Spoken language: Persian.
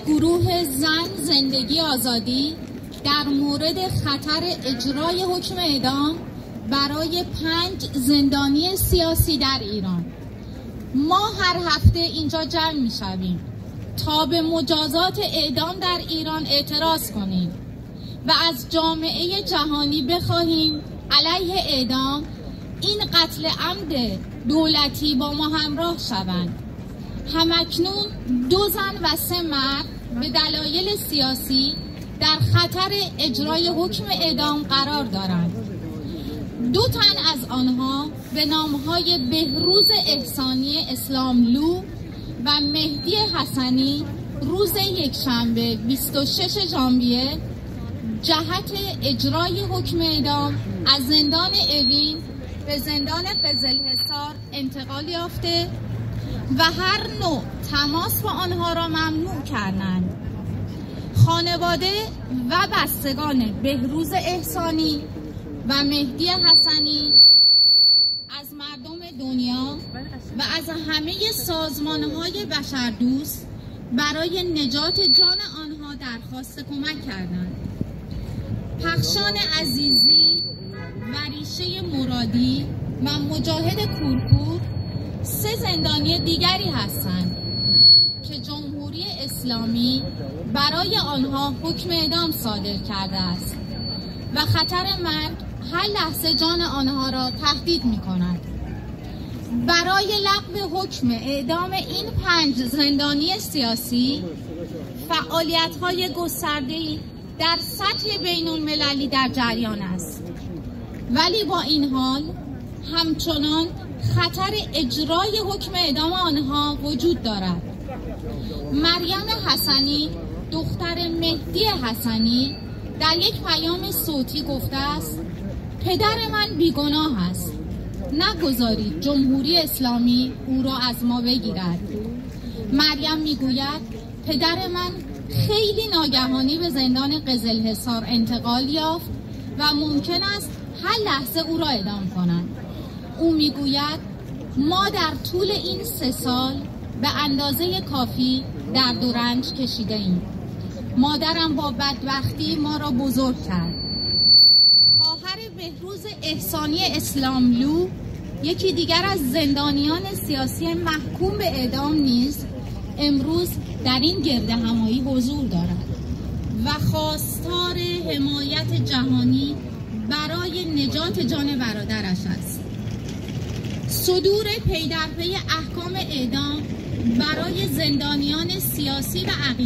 گروه زن زندگی آزادی در مورد خطر اجرای حکم اعدام برای 5 زندانی سیاسی در ایران. ما هر هفته اینجا جمع می‌شویم تا به مجازات اعدام در ایران اعتراض کنیم و از جامعه جهانی بخواهیم علیه اعدام این قتل عمد دولتی با ما همراه شوند. همکنون 2 زن و 3 مرد به دلایل سیاسی در خطر اجرای حکم اعدام قرار دارند. 2 تن از آنها به نامهای بهروز احسانی اسلاملو و مهدی حسنی روز یکشنبه 26 ژانویه جهت اجرای حکم اعدام از زندان اوین به زندان قزلحصار انتقال یافته و هر نوع تماس با آنها را ممنوع کردند. خانواده و بستگان بهروز احسانی و مهدی حسنی از مردم دنیا و از همه سازمان‌های بشردوست برای نجات جان آنها درخواست کمک کردند. پخشان عزیزی و ریشه مرادی و مجاهد کورکور 3 زندانی دیگری هستند که جمهوری اسلامی برای آنها حکم اعدام صادر کرده است و خطر مرگ هر لحظه جان آنها را تهدید می کند. برای لغو حکم اعدام این 5 زندانی سیاسی فعالیت‌های گسترده‌ای در سطح بین‌المللی در جریان است، ولی با این حال همچنان خطر اجرای حکم اعدام آنها وجود دارد. مریم حسنی دختر مهدی حسنی در یک پیام صوتی گفته است پدر من بیگناه است، نگذارید جمهوری اسلامی او را از ما بگیرد. مریم میگوید پدر من خیلی ناگهانی به زندان قزلحصار انتقال یافت و ممکن است هر لحظه او را اعدام کنند. او میگوید ما در طول این 3 سال به اندازه کافی درد و رنج کشیده ایم. مادرم با بدبختی ما را بزرگ کرد. خواهر بهروز احسانی اسلاملو یکی دیگر از زندانیان سیاسی محکوم به اعدام نیز امروز در این گردهمایی حضور دارد و خواستار حمایت جهانی برای نجات جان برادرش است. صدور پی در پی احکام اعدام برای زندانیان سیاسی و عقیدتی